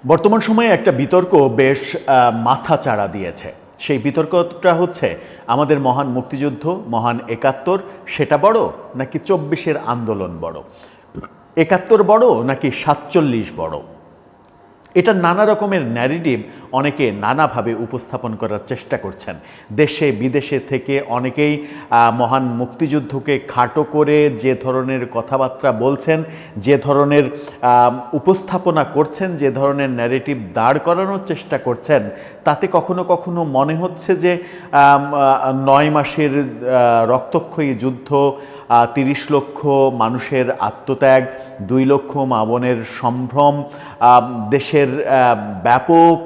বর্তমান সময়ে একটা বিতর্ক বেশ মাথাচাড়া দিয়েছে। সেই বিতর্কটা হচ্ছে আমাদের মহান মুক্তিযুদ্ধ, মহান একাত্তর সেটা বড় নাকি ২৪-এর আন্দোলন বড়, একাত্তর বড় নাকি ৪৭ বড়। এটা নানা রকমের ন্যারেটিভ অনেকে নানাভাবে উপস্থাপন করার চেষ্টা করছেন। দেশে বিদেশে থেকে অনেকেই মহান মুক্তিযুদ্ধকে খাটো করে যে ধরনের কথাবার্তা বলছেন, যে ধরনের উপস্থাপনা করছেন, যে ধরনের ন্যারেটিভ দাঁড় করানোর চেষ্টা করছেন, তাতে কখনো কখনো মনে হচ্ছে যে ৯ মাসের রক্তক্ষয়ী যুদ্ধ, ৩০ লক্ষ মানুষের আত্মত্যাগ, ২ লক্ষ মা বোনের সম্ভ্রম, দেশের ব্যাপক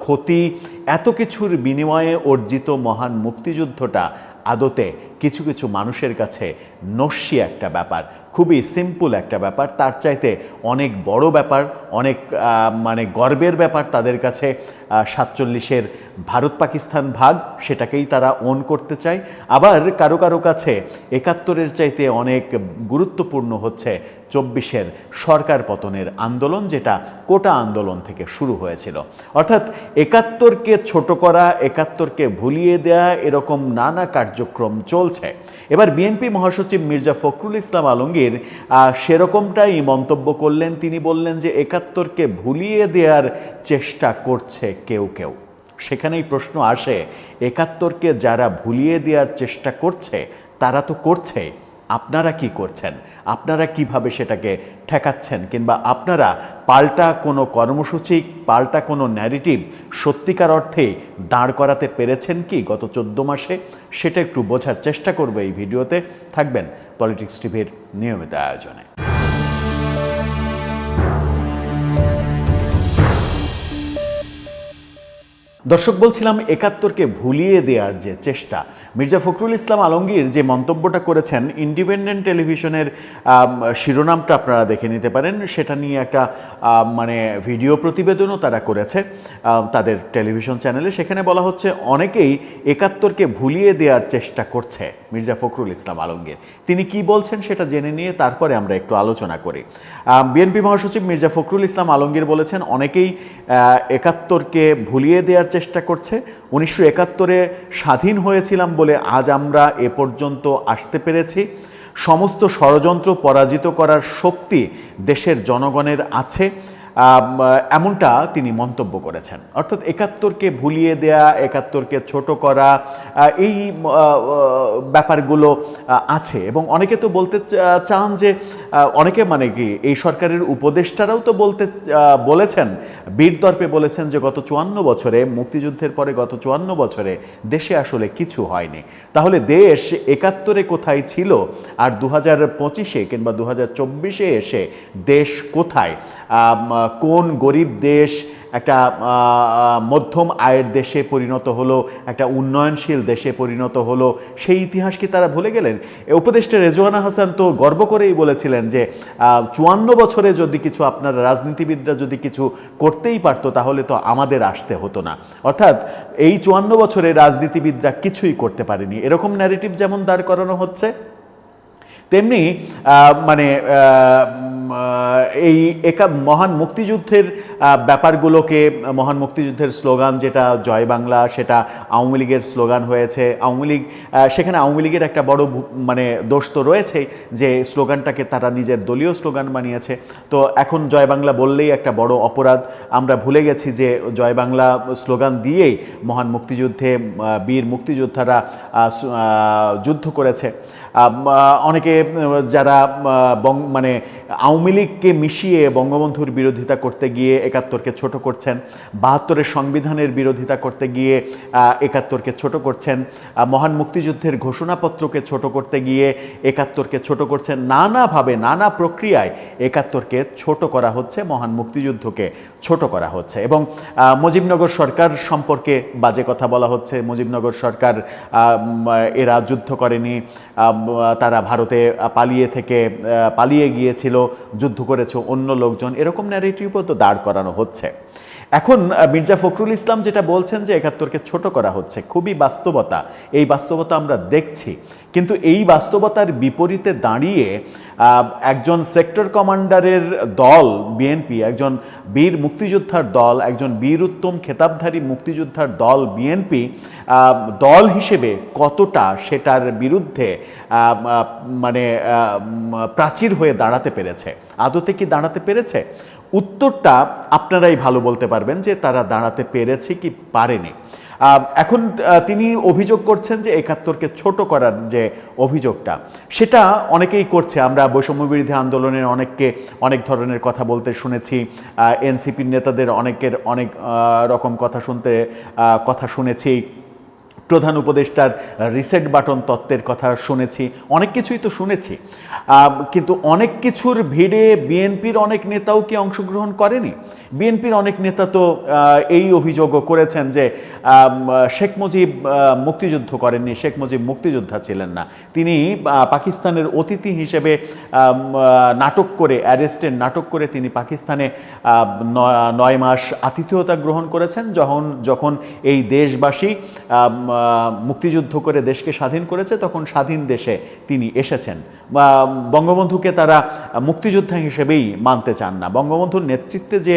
ক্ষতি, এত কিছুর বিনিময়ে অর্জিত মহান মুক্তিযুদ্ধটা আদতে কিছু কিছু মানুষের কাছে নস্যি একটা ব্যাপার, খুবই সিম্পল একটা ব্যাপার। তার চাইতে অনেক বড় ব্যাপার, অনেক গর্বের ব্যাপার তাদের কাছে ৪৭-এর ভারত পাকিস্তান ভাগ, সেটাকেই তারা ওন করতে চায়। আবার কারো কারো কাছে একাত্তরের চাইতে অনেক গুরুত্বপূর্ণ হচ্ছে ২৪-এর সরকার পতনের আন্দোলন, যেটা কোটা আন্দোলন থেকে শুরু হয়েছিল। অর্থাৎ একাত্তরকে ছোট করা, একাত্তরকে ভুলিয়ে দেয়া, এরকম নানা কার্যক্রম চলছে। এবার বিএনপি মহাসচিব মির্জা ফখরুল ইসলাম আলমগীর সেরকমটাই মন্তব্য করলেন। তিনি বললেন যে একাত্তরকে ভুলিয়ে দেওয়ার চেষ্টা করছে কেউ কেউ। সেখানেই প্রশ্ন আসে, একাত্তরকে যারা ভুলিয়ে দেওয়ার চেষ্টা করছে তারা তো করছে, আপনারা কি করছেন? আপনারা কিভাবে সেটাকে ঠেকাচ্ছেন? কিংবা আপনারা পাল্টা কোনো কর্মসূচি, পাল্টা কোনো ন্যারেটিভ সত্যিকার অর্থে দাঁড় করাতে পেরেছেন কি গত ১৪ মাসে? সেটা একটু বোঝার চেষ্টা করবে এই ভিডিওতে। থাকবেন পলিটিক্স টিভির নিয়মিত আয়োজনে। দর্শক, বলছিলাম একাত্তরকে ভুলিয়ে দেওয়ার যে চেষ্টা, মির্জা ফখরুল ইসলাম আলমগীর যে মন্তব্যটা করেছেন, ইন্ডিপেন্ডেন্ট টেলিভিশনের শিরোনামটা আপনারা দেখে নিতে পারেন। সেটা নিয়ে একটা ভিডিও প্রতিবেদনও তারা করেছে তাদের টেলিভিশন চ্যানেলে। সেখানে বলা হচ্ছে অনেকেই একাত্তরকে ভুলিয়ে দেওয়ার চেষ্টা করছে মির্জা ফখরুল ইসলাম আলমগীর। তিনি কি বলছেন সেটা জেনে নিয়ে তারপরে আমরা একটু আলোচনা করি। বিএনপি মহাসচিব মির্জা ফখরুল ইসলাম আলমগীর বলেছেন অনেকেই একাত্তরকে ভুলিয়ে দেওয়ার চেষ্টা করছে। ১৯৭১-এ স্বাধীন হয়েছিলাম বলে আজ আমরা এ পর্যন্ত আসতে পেরেছি। সমস্ত ষড়যন্ত্র পরাজিত করার শক্তি দেশের জনগণের আছে, এমনটা তিনি মন্তব্য করেছেন। অর্থাৎ একাত্তরকে ভুলিয়ে দেয়া, একাত্তরকে ছোট করা, এই ব্যাপারগুলো আছে। এবং অনেকে তো বলতে চান যে অনেকে কি এই সরকারের উপদেষ্টারাও তো বলেছেন, বীরদর্পে বলেছেন যে গত ৫৪ বছরে, মুক্তিযুদ্ধের পরে গত ৫৪ বছরে দেশে আসলে কিছু হয়নি। তাহলে দেশ একাত্তরে কোথায় ছিল আর ২০২৫-এ কিংবা ২০২৪-এ এসে দেশ কোথায়? কোন গরিব দেশ একটা মধ্যম আয়ের দেশে পরিণত হলো, একটা উন্নয়নশীল দেশে পরিণত হলো, সেই ইতিহাস কি তারা ভুলে গেলেন? উপদেষ্টা রেজওয়ানা হাসান তো গর্ব করেই বলেছিলেন যে ৫৪ বছরে যদি কিছু আপনার রাজনীতিবিদরা যদি কিছু করতেই পারতো তাহলে তো আমাদের আসতে হতো না। অর্থাৎ এই ৫৪ বছরে রাজনীতিবিদরা কিছুই করতে পারেনি, এরকম ন্যারেটিভ যেমন দাঁড় করানো হচ্ছে, তেমনি এই মহান মুক্তিযুদ্ধের ব্যাপারগুলোকে, মহান মুক্তিযুদ্ধের স্লোগান যেটা জয় বাংলা, সেটা আওয়ামী লীগের স্লোগান হয়েছে। আওয়ামী লীগ, সেখানে আওয়ামী লীগের একটা বড় দোষ তো রয়েছেই যে স্লোগানটাকে তারা নিজের দলীয় স্লোগান বানিয়েছে। তো এখন জয় বাংলা বললেই একটা বড় অপরাধ। আমরা ভুলে গেছি যে জয় বাংলা স্লোগান দিয়েই মহান মুক্তিযুদ্ধে বীর মুক্তিযোদ্ধারা যুদ্ধ করেছে। অনেকে যারা আওয়ামী লীগকে মিশিয়ে বঙ্গবন্ধুর বিরোধিতা করতে গিয়ে একাত্তরকে ছোট করছেন, ৭২-এর সংবিধানের বিরোধিতা করতে গিয়ে একাত্তরকে ছোট করছেন, মহান মুক্তিযুদ্ধের ঘোষণাপত্রকে ছোট করতে গিয়ে একাত্তরকে ছোট করছেন। নানাভাবে, নানা প্রক্রিয়ায় একাত্তরকে ছোট করা হচ্ছে, মহান মুক্তিযুদ্ধকে ছোট করা হচ্ছে। এবং মুজিবনগর সরকার সম্পর্কে বাজে কথা বলা হচ্ছে। মুজিবনগর সরকার এরা যুদ্ধ করেনি, তারা ভারতে পালিয়ে গিয়েছিল, যুদ্ধ করেছে অন্য লোকজন, এরকম ন্যারেটিভও তো দাঁড় করানো হচ্ছে। এখন মির্জা ফখরুল ইসলাম যেটা বলছেন যে একাত্তরকে ছোট করা হচ্ছে, খুবই বাস্তবতা, এই বাস্তবতা আমরা দেখছি। কিন্তু এই বাস্তবতার বিপরীতে দাঁড়িয়ে একজন সেক্টর কমান্ডারের দল বিএনপি, একজন বীর মুক্তিযোদ্ধার দল, একজন বীর উত্তম খেতাবধারী মুক্তিযোদ্ধার দল বিএনপি দল হিসেবে কতটা সেটার বিরুদ্ধে মানে প্রাচীর হয়ে দাঁড়াতে পেরেছে, আদতে কি দাঁড়াতে পেরেছে? উত্তরটা আপনারাই ভালো বলতে পারবেন যে তারা দাঁড়াতে পেরেছে কি পারেনি। এখন তিনি অভিযোগ করছেন যে একাত্তরকে ছোট করার যে অভিযোগটা, সেটা অনেকেই করছে। আমরা বৈষম্য বিরোধী আন্দোলনের অনেককে অনেক ধরনের কথা বলতে শুনেছি, এনসিপির নেতাদের অনেকের অনেক রকম কথা শুনেছি, প্রধান উপদেষ্টার রিসেট বাটন তত্ত্বের কথা শুনেছি, অনেক কিছুই তো শুনেছি। কিন্তু অনেক কিছুর ভিড়ে বিএনপির অনেক নেতাও কি অংশগ্রহণ করেনি? বিএনপির অনেক নেতা তো এই অভিযোগও করেছেন যে শেখ মুজিব মুক্তিযুদ্ধ করেননি, শেখ মুজিব মুক্তিযোদ্ধা ছিলেন না, তিনি পাকিস্তানের অতিথি হিসেবে নাটক করে, অ্যারেস্টের নাটক করে তিনি পাকিস্তানে 9 মাস আতিথেয়তা গ্রহণ করেছেন, যখন এই দেশবাসী মুক্তিযুদ্ধ করে দেশকে স্বাধীন করেছে, তখন স্বাধীন দেশে তিনি এসেছেন। বঙ্গবন্ধুকে তারা মুক্তিযোদ্ধা হিসেবেই মানতে চান না। বঙ্গবন্ধুর নেতৃত্বে যে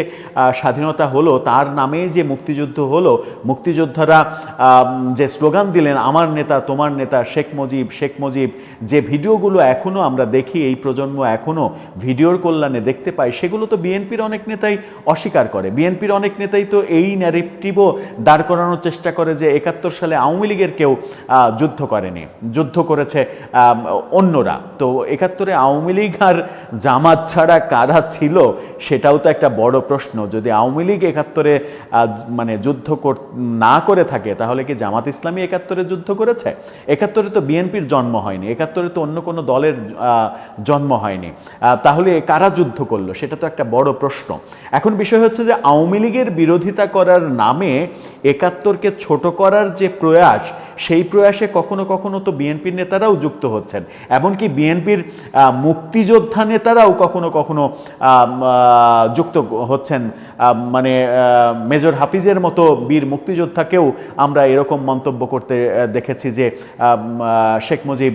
স্বাধীনতা হলো, তার নামে যে মুক্তিযুদ্ধ হলো, মুক্তিযোদ্ধারা যে স্লোগান দিলেন, আমার নেতা তোমার নেতা শেখ মুজিব, শেখ মুজিব, যে ভিডিওগুলো এখনও আমরা দেখি, এই প্রজন্ম এখনও ভিডিওর কল্যাণে দেখতে পাই, সেগুলো তো বিএনপির অনেক নেতাই অস্বীকার করে। বিএনপির অনেক নেতাই তো এই ন্যারেটিভও দাঁড় করানোর চেষ্টা করে যে 71 সালে আওয়ামী লীগের কেউ যুদ্ধ করেনি, যুদ্ধ করেছে অন্যরা। তো 71-এ আওয়ামী লীগ আর জামাত ছাড়া কারা ছিল, সেটাও তো একটা বড় প্রশ্ন। যদি আওয়ামী লীগ 71-এ মানে যুদ্ধ না করে থাকে, তাহলে কি জামাত ইসলামী 71-এ যুদ্ধ করেছে? 71-এ তো বিএনপির জন্ম হয়নি, 71-এ তো অন্য কোনো দলের জন্ম হয়নি, তাহলে কারা যুদ্ধ করলো? সেটা তো একটা বড় প্রশ্ন। এখন বিষয় হচ্ছে যে আওয়ামী লীগের বিরোধিতা করার নামে 71-কে ছোট করার যে প্রয়াস, সেই প্রয়াসে কখনো কখনো তো বিএনপির নেতারাও যুক্ত হচ্ছেন, এমনকি বিএনপির মুক্তিযোদ্ধা নেতারাও কখনো কখনো যুক্ত হচ্ছেন। মানে মেজর হাফিজের মতো বীর মুক্তিযোদ্ধাকেও আমরা এরকম মন্তব্য করতে দেখেছি যে শেখ মুজিব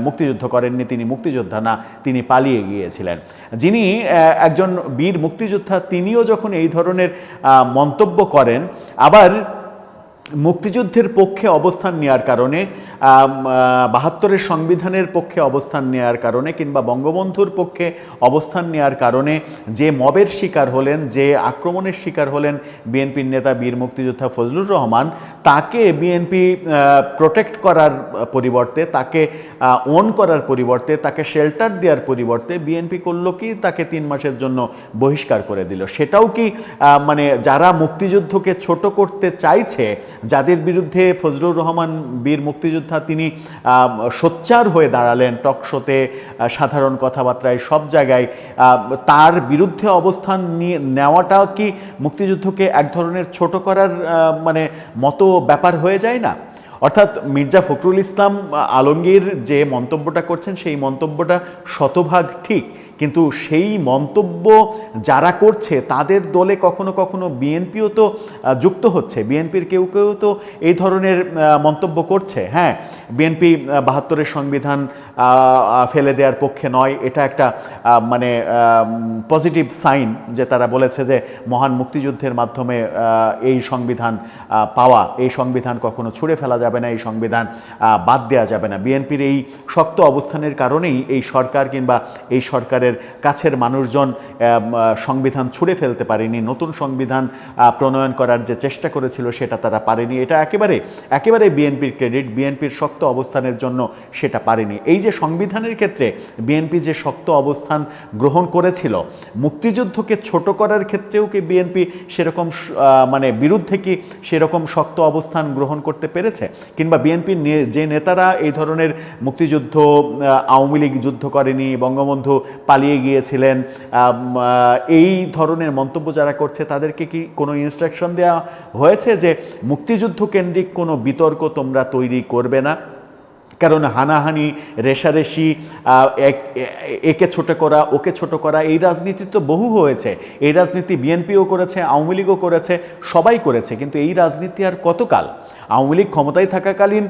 মুক্তিযুদ্ধ করেননি, তিনি মুক্তিযোদ্ধা না, তিনি পালিয়ে গিয়েছিলেন। যিনি একজন বীর মুক্তিযোদ্ধা, তিনিও যখন এই ধরনের মন্তব্য করেন, আবার মুক্তিযুদ্ধের পক্ষে অবস্থান নেওয়ার কারণে, 72-এর সংবিধানের পক্ষে অবস্থান নেওয়ার কারণে, কিংবা বঙ্গবন্ধুর পক্ষে অবস্থান নেওয়ার কারণে যে মবের শিকার হলেন, যে আক্রমণের শিকার হলেন বিএনপির নেতা বীর মুক্তিযোদ্ধা ফজলুর রহমান, তাকে বিএনপি প্রোটেক্ট করার পরিবর্তে, তাকে ওন করার পরিবর্তে, তাকে শেল্টার দেওয়ার পরিবর্তে বিএনপি করলো কি, তাকে 3 মাসের জন্য বহিষ্কার করে দিল। সেটাও কি মানে যারা মুক্তিযুদ্ধকে ছোট করতে চাইছে, যাদের বিরুদ্ধে ফজলুর রহমান বীর মুক্তিযোদ্ধা তিনি সোচ্চার হয়ে দাঁড়ালেন, টকশোতে, সাধারণ কথাবার্তায়, সব জায়গায়, তার বিরুদ্ধে অবস্থান নেওয়াটা কি মুক্তিযুদ্ধকে এক ধরনের ছোট করার মানে মতো ব্যাপার হয়ে যায় না? অর্থাৎ মির্জা ফখরুল ইসলাম আলমগীর যে মন্তব্যটা করছেন, সেই মন্তব্যটা শতভাগ ঠিক, কিন্তু সেই মন্তব্য যারা করছে তাদের দলে কখনো কখনো বিএনপিও তো যুক্ত হচ্ছে, বিএনপির কেউ কেউ তো এই ধরনের মন্তব্য করছে। হ্যাঁ, বিএনপি 72-এর সংবিধান ফেলে দেওয়ার পক্ষে নয়, এটা একটা মানে পজিটিভ সাইন যে তারা বলেছে যে মহান মুক্তিযুদ্ধের মাধ্যমে এই সংবিধান পাওয়া, এই সংবিধান কখনো ছুঁড়ে ফেলা যাবে না, এই সংবিধান বাদ দেওয়া যাবে না। বিএনপির এই শক্ত অবস্থানের কারণেই এই সরকার কিংবা এই সরকারের কাছের মানুষজন সংবিধান ছুঁড়ে ফেলতে পারেনি, নতুন সংবিধান প্রণয়ন করার যে চেষ্টা করেছিল সেটা তারা পারেনি। এটা একেবারে বিএনপির ক্রেডিট, বিএনপির শক্ত অবস্থানের জন্য সেটা পারেনি। এই যে সংবিধানের ক্ষেত্রে বিএনপি যে শক্ত অবস্থান গ্রহণ করেছিল, মুক্তিযুদ্ধকে ছোট করার ক্ষেত্রেও কি বিএনপি সেরকম মানে বিরুদ্ধে কি সেরকম শক্ত অবস্থান গ্রহণ করতে পেরেছে? কিংবা বিএনপির যে নেতারা এই ধরনের মুক্তিযুদ্ধ, আওয়ামী লীগ যুদ্ধ করেনি, বঙ্গবন্ধু পালিয়ে গিয়েছিলেন, এই ধরনের মন্তব্য যারা করছে, তাদেরকে কি কোনো ইনস্ট্রাকশন দেওয়া হয়েছে যে মুক্তিযুদ্ধ কেন্দ্রিক কোনো বিতর্ক তোমরা তৈরি করবে না? কারণ হানাহানি, রেষারেষি, একে ছোট করা, ওকে ছোট করা, এই রাজনীতি তো বহু হয়েছে। এই রাজনীতি বিএনপিও করেছে, আওয়ামী লীগও করেছে, সবাই করেছে। কিন্তু এই রাজনীতি আর কতকাল? আওয়ামী লীগ ক্ষমতায় থাকাকালীন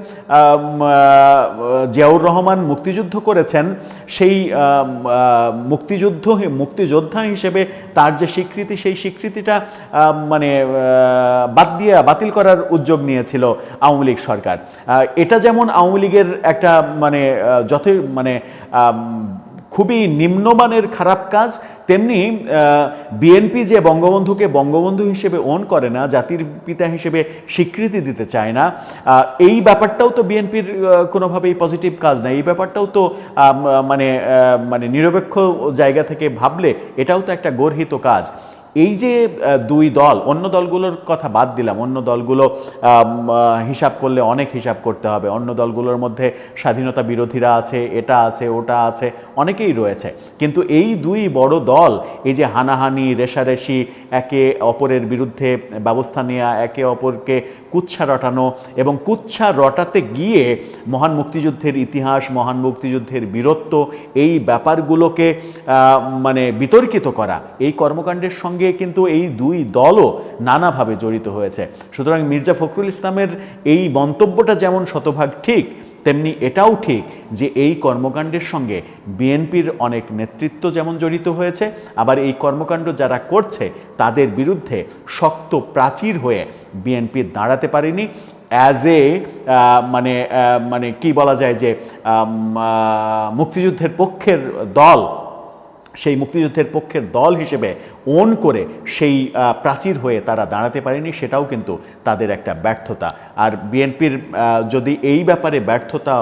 জিয়াউর রহমান মুক্তিযুদ্ধ করেছেন, সেই মুক্তিযোদ্ধা হিসেবে তার যে স্বীকৃতি, সেই স্বীকৃতিটা মানে বাতিল করার উদ্যোগ নিয়েছিল আওয়ামী লীগ সরকার। এটা যেমন আওয়ামী লীগের একটা খুবই নিম্নমানের খারাপ কাজ, তেমনি বিএনপি যে বঙ্গবন্ধুকে বঙ্গবন্ধু হিসেবে ওন করে না, জাতির পিতা হিসেবে স্বীকৃতি দিতে চায় না, এই ব্যাপারটাও তো বিএনপির কোনোভাবেই পজিটিভ কাজ না। এই ব্যাপারটাও তো নিরপেক্ষ জায়গা থেকে ভাবলে এটাও তো একটা গর্হিত কাজ। এই যে দুই দল, অন্য দলগুলোর কথা বাদ দিলাম, অন্য দলগুলো হিসাব করলে অনেক হিসাব করতে হবে। অন্য দলগুলোর মধ্যে স্বাধীনতা বিরোধীরা আছে, এটা আছে, ওটা আছে, অনেকেই রয়েছে। কিন্তু এই দুই বড় দল এই যে হানাহানি, রেষারেষি, একে অপরের বিরুদ্ধে ব্যবস্থা নেওয়া, একে অপরকে কুৎসা রটানো এবং কুৎসা রটাতে গিয়ে মহান মুক্তিযুদ্ধের ইতিহাস, মহান মুক্তিযুদ্ধের বীরত্ব, এই ব্যাপারগুলোকে বিতর্কিত করা, এই কর্মকাণ্ডের সঙ্গে কিন্তু এই দুই দলও নানাভাবে জড়িত হয়েছে। সুতরাং মির্জা ফখরুল ইসলামের এই মন্তব্যটা যেমন শতভাগ ঠিক, তেমনি এটাও ঠিক যে এই কর্মকাণ্ডের সঙ্গে বিএনপির অনেক নেতৃত্ব যেমন জড়িত হয়েছে, আবার এই কর্মকাণ্ড যারা করছে তাদের বিরুদ্ধে শক্ত প্রাচীর হয়ে বিএনপি দাঁড়াতে পারেনি। অ্যাজ এ কি বলা যায় যে মুক্তিযুদ্ধের পক্ষের দল, সেই মুক্তিযুদ্ধের পক্ষের দল হিসেবে ওন করে সেই প্রাচীর হয়ে তারা দাঁড়াতে পারেনি, সেটাও কিন্তু তাদের একটা ব্যর্থতা। আর বিএনপির যদি এই ব্যাপারে ব্যর্থতা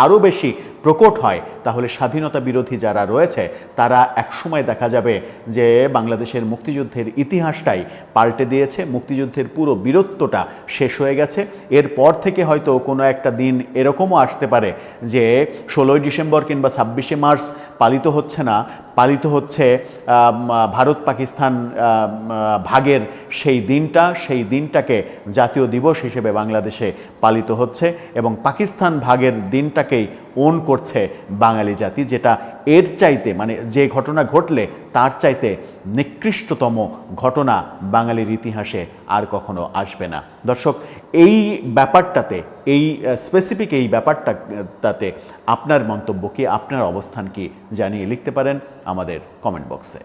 আরও বেশি প্রকট হয়, তাহলে স্বাধীনতা বিরোধী যারা রয়েছে তারা একসময় দেখা যাবে যে বাংলাদেশের মুক্তিযুদ্ধের ইতিহাসটাই পাল্টে দিয়েছে, মুক্তিযুদ্ধের পুরো বীরত্বটা শেষ হয়ে গেছে। এরপর থেকে হয়তো কোনো একটা দিন এরকমও আসতে পারে যে 16ই ডিসেম্বর কিংবা 26শে মার্চ পালিত হচ্ছে না, পালিত হচ্ছে ভারত পাকিস্তান ভাগের সেই দিনটাকে জাতীয় দিবস হিসেবে বাংলাদেশে পালিত হচ্ছে, এবং পাকিস্তান ভাগের দিনটাকেই ওন করছে বাঙালি জাতি, যেটা এর চাইতে যে ঘটনা ঘটলে তার চাইতে নিকৃষ্টতম ঘটনা বাঙালির ইতিহাসে আর কখনো আসবে না। দর্শক, এই ব্যাপারটাতে, এই স্পেসিফিক এই ব্যাপারটাতে আপনার মন্তব্য কি, আপনার অবস্থান কি জানিয়ে লিখতে পারেন আমাদের কমেন্ট বক্সে।